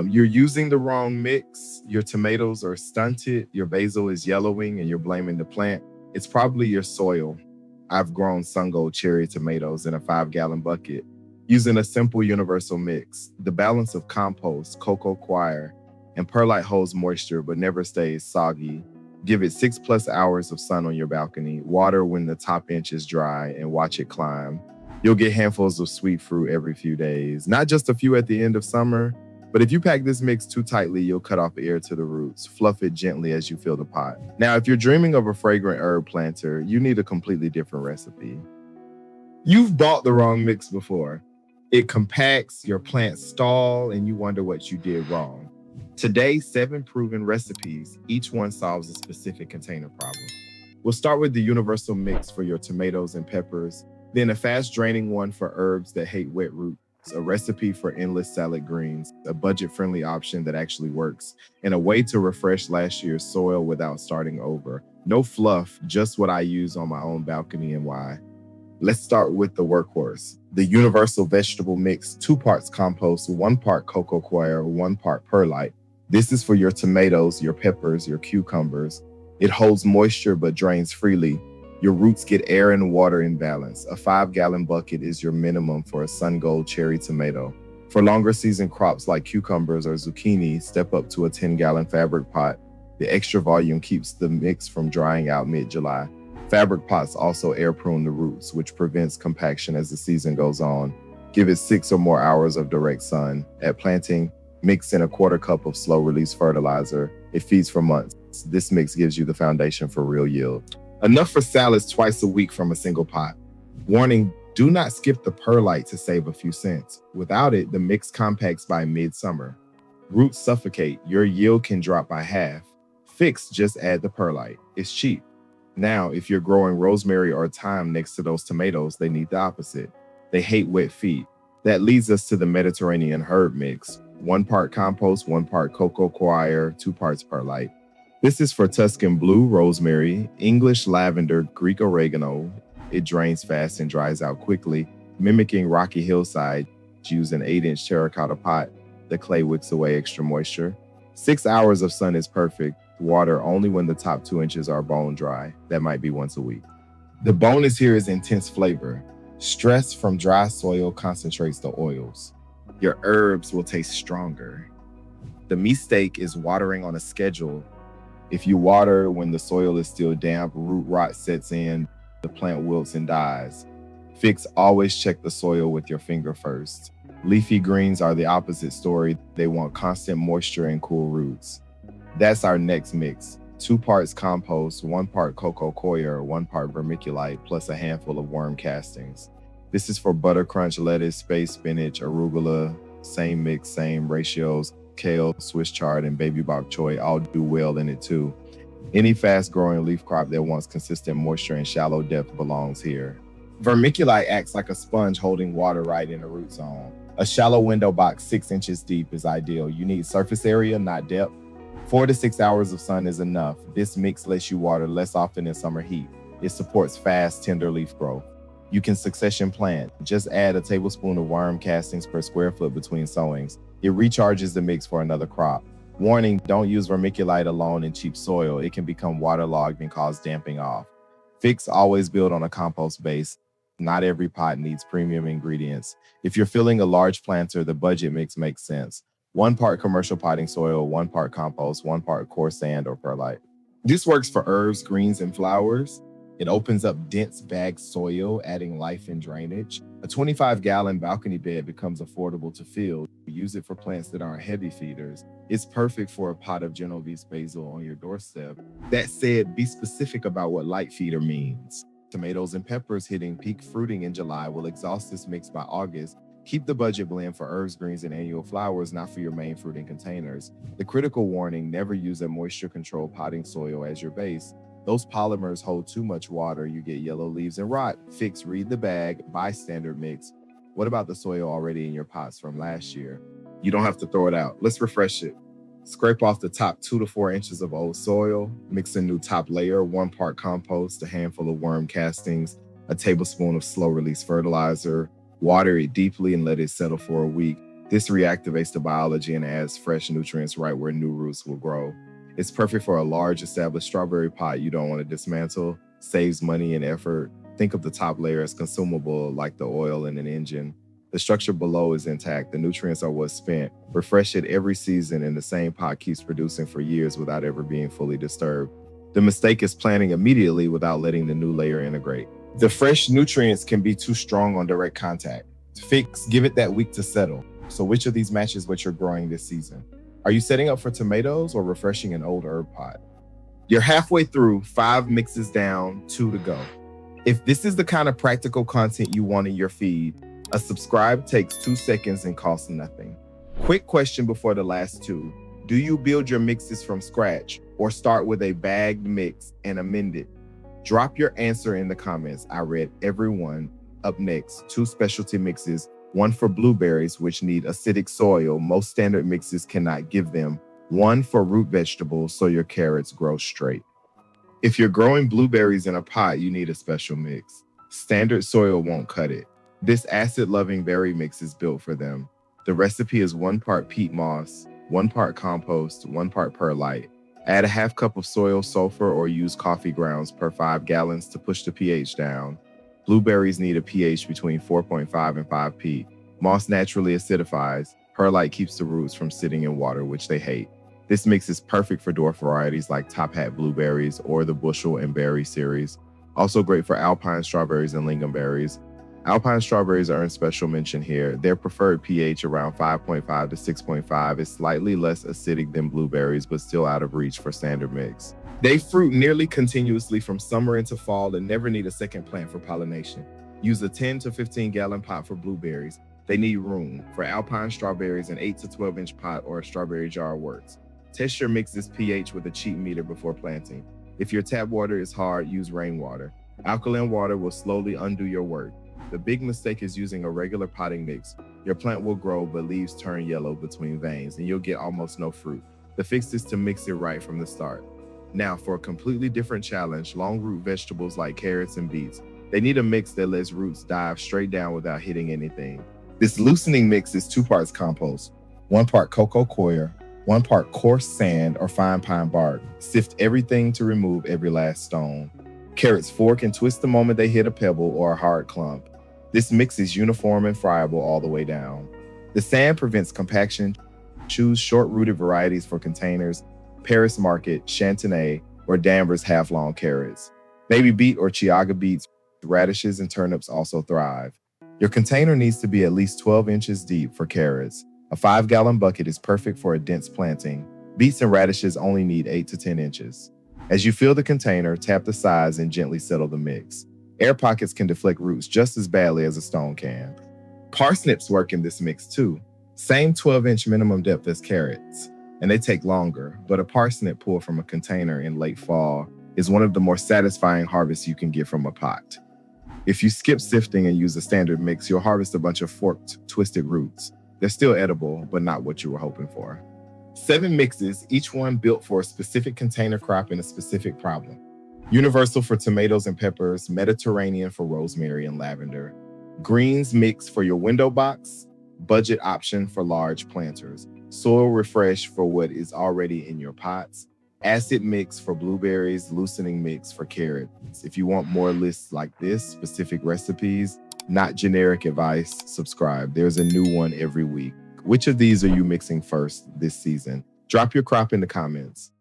You're using the wrong mix. Your tomatoes are stunted, your basil is yellowing, and you're blaming the plant. It's probably your soil. I've grown Sungold cherry tomatoes in a 5-gallon bucket using a simple universal mix. The balance of compost, coco coir, and perlite holds moisture but never stays soggy. Give it 6+ hours of sun on your balcony, water when the top inch is dry, and watch it climb. You'll get handfuls of sweet fruit every few days, not just a few at the end of summer. But if you pack this mix too tightly, you'll cut off air to the roots. Fluff it gently as you fill the pot. Now, if you're dreaming of a fragrant herb planter, you need a completely different recipe. You've bought the wrong mix before. It compacts, your plants stall, and you wonder what you did wrong. Today, 7 proven recipes, each one solves a specific container problem. We'll start with the universal mix for your tomatoes and peppers, then a fast draining one for herbs that hate wet roots, a recipe for endless salad greens, a budget-friendly option that actually works, and a way to refresh last year's soil without starting over. No fluff, just what I use on my own balcony and why. Let's start with the workhorse. The universal vegetable mix, 2 parts compost, 1 part coco coir, 1 part perlite. This is for your tomatoes, your peppers, your cucumbers. It holds moisture but drains freely. Your roots get air and water in balance. A 5-gallon bucket is your minimum for a Sungold cherry tomato. For longer season crops like cucumbers or zucchini, step up to a 10-gallon fabric pot. The extra volume keeps the mix from drying out mid-July. Fabric pots also air prune the roots, which prevents compaction as the season goes on. Give it 6 or more hours of direct sun. At planting, mix in a 1/4 cup of slow-release fertilizer. It feeds for months. This mix gives you the foundation for real yield. Enough for salads twice a week from a single pot. Warning, do not skip the perlite to save a few cents. Without it, the mix compacts by midsummer. Roots suffocate, your yield can drop by half. Fix, just add the perlite. It's cheap. Now, if you're growing rosemary or thyme next to those tomatoes, they need the opposite. They hate wet feet. That leads us to the Mediterranean herb mix. 1 part compost, 1 part coco coir, 2 parts perlite. This is for Tuscan blue rosemary, English lavender, Greek oregano. It drains fast and dries out quickly, mimicking rocky hillside. Use an 8-inch terracotta pot. The clay wicks away extra moisture. 6 hours of sun is perfect. Water only when the top 2 inches are bone dry. That might be once a week. The bonus here is intense flavor. Stress from dry soil concentrates the oils. Your herbs will taste stronger. The mistake is watering on a schedule. If you water when the soil is still damp, root rot sets in, the plant wilts and dies. Fix, always check the soil with your finger first. Leafy greens are the opposite story. They want constant moisture and cool roots. That's our next mix. 2 parts compost, 1 part coco coir, 1 part vermiculite, plus a handful of worm castings. This is for butter crunch, lettuce, space spinach, arugula, same mix, same ratios. Kale, Swiss chard, and baby bok choy all do well in it too. Any fast-growing leaf crop that wants consistent moisture and shallow depth belongs here. Vermiculite acts like a sponge holding water right in the root zone. A shallow window box 6 inches deep is ideal. You need surface area, not depth. 4 to 6 hours of sun is enough. This mix lets you water less often in summer heat. It supports fast, tender leaf growth. You can succession plant. Just add a tablespoon of worm castings per square foot between sowings. It recharges the mix for another crop. Warning, don't use vermiculite alone in cheap soil. It can become waterlogged and cause damping off. Fix, always build on a compost base. Not every pot needs premium ingredients. If you're filling a large planter, the budget mix makes sense. 1 part commercial potting soil, 1 part compost, 1 part coarse sand or perlite. This works for herbs, greens, and flowers. It opens up dense bagged soil, adding life and drainage. A 25-gallon balcony bed becomes affordable to fill. Use it for plants that aren't heavy feeders. It's perfect for a pot of Genovese basil on your doorstep. That said, be specific about what light feeder means. Tomatoes and peppers hitting peak fruiting in July will exhaust this mix by August. Keep the budget blend for herbs, greens, and annual flowers, not for your main fruiting containers. The critical warning, never use a moisture-controlled potting soil as your base. Those polymers hold too much water, you get yellow leaves and rot. Fix, read the bag, buy standard mix. What about the soil already in your pots from last year? You don't have to throw it out. Let's refresh it. Scrape off the top 2 to 4 inches of old soil, mix a new top layer, 1 part compost, a handful of worm castings, a tablespoon of slow release fertilizer, water it deeply and let it settle for a week. This reactivates the biology and adds fresh nutrients right where new roots will grow. It's perfect for a large established strawberry pot you don't want to dismantle, saves money and effort. Think of the top layer as consumable like the oil in an engine. The structure below is intact. The nutrients are what's spent. Refresh it every season and the same pot keeps producing for years without ever being fully disturbed. The mistake is planting immediately without letting the new layer integrate. The fresh nutrients can be too strong on direct contact. To fix, give it that week to settle. So which of these matches what you're growing this season? Are you setting up for tomatoes or refreshing an old herb pot? You're halfway through, 5 mixes down, 2 to go. If this is the kind of practical content you want in your feed, a subscribe takes 2 seconds and costs nothing. Quick question before the last 2. Do you build your mixes from scratch or start with a bagged mix and amend it? Drop your answer in the comments. I read every one. Up next, 2 specialty mixes, one for blueberries, which need acidic soil. Most standard mixes cannot give them. One for root vegetables, so your carrots grow straight. If you're growing blueberries in a pot, you need a special mix. Standard soil won't cut it. This acid-loving berry mix is built for them. The recipe is 1 part peat moss, 1 part compost, 1 part perlite. Add a half cup of soil sulfur or use coffee grounds per 5 gallons to push the pH down. Blueberries need a pH between 4.5 and 5 p. Moss naturally acidifies. Perlite keeps the roots from sitting in water, which they hate. This mix is perfect for dwarf varieties like Top Hat blueberries or the Bushel and Berry series. Also great for alpine strawberries and lingonberries. Alpine strawberries earn special mention here. Their preferred pH around 5.5 to 6.5 is slightly less acidic than blueberries, but still out of reach for standard mix. They fruit nearly continuously from summer into fall and never need a second plant for pollination. Use a 10 to 15 gallon pot for blueberries. They need room. For alpine strawberries, an 8 to 12 inch pot or a strawberry jar works. Test your mix's pH with a cheap meter before planting. If your tap water is hard, use rainwater. Alkaline water will slowly undo your work. The big mistake is using a regular potting mix. Your plant will grow, but leaves turn yellow between veins, and you'll get almost no fruit. The fix is to mix it right from the start. Now, for a completely different challenge, long root vegetables like carrots and beets. They need a mix that lets roots dive straight down without hitting anything. This loosening mix is 2 parts compost, 1 part coco coir, 1 part coarse sand or fine pine bark. Sift everything to remove every last stone. Carrots fork and twist the moment they hit a pebble or a hard clump. This mix is uniform and friable all the way down. The sand prevents compaction. Choose short-rooted varieties for containers, Paris Market, Chantenay, or Danvers half-long carrots. Baby beet or Chiaga beets, radishes, and turnips also thrive. Your container needs to be at least 12 inches deep for carrots. A 5-gallon bucket is perfect for a dense planting. Beets and radishes only need 8 to 10 inches. As you fill the container, tap the sides and gently settle the mix. Air pockets can deflect roots just as badly as a stone can. Parsnips work in this mix too. Same 12-inch minimum depth as carrots, and they take longer, but a parsnip pulled from a container in late fall is one of the more satisfying harvests you can get from a pot. If you skip sifting and use a standard mix, you'll harvest a bunch of forked, twisted roots. They're still edible, but not what you were hoping for. 7 mixes, each one built for a specific container crop and a specific problem. Universal for tomatoes and peppers, Mediterranean for rosemary and lavender. Greens mix for your window box, budget option for large planters. Soil refresh for what is already in your pots. Acid mix for blueberries, loosening mix for carrots. If you want more lists like this, specific recipes, not generic advice, subscribe. There's a new one every week. Which of these are you mixing first this season? Drop your crop in the comments.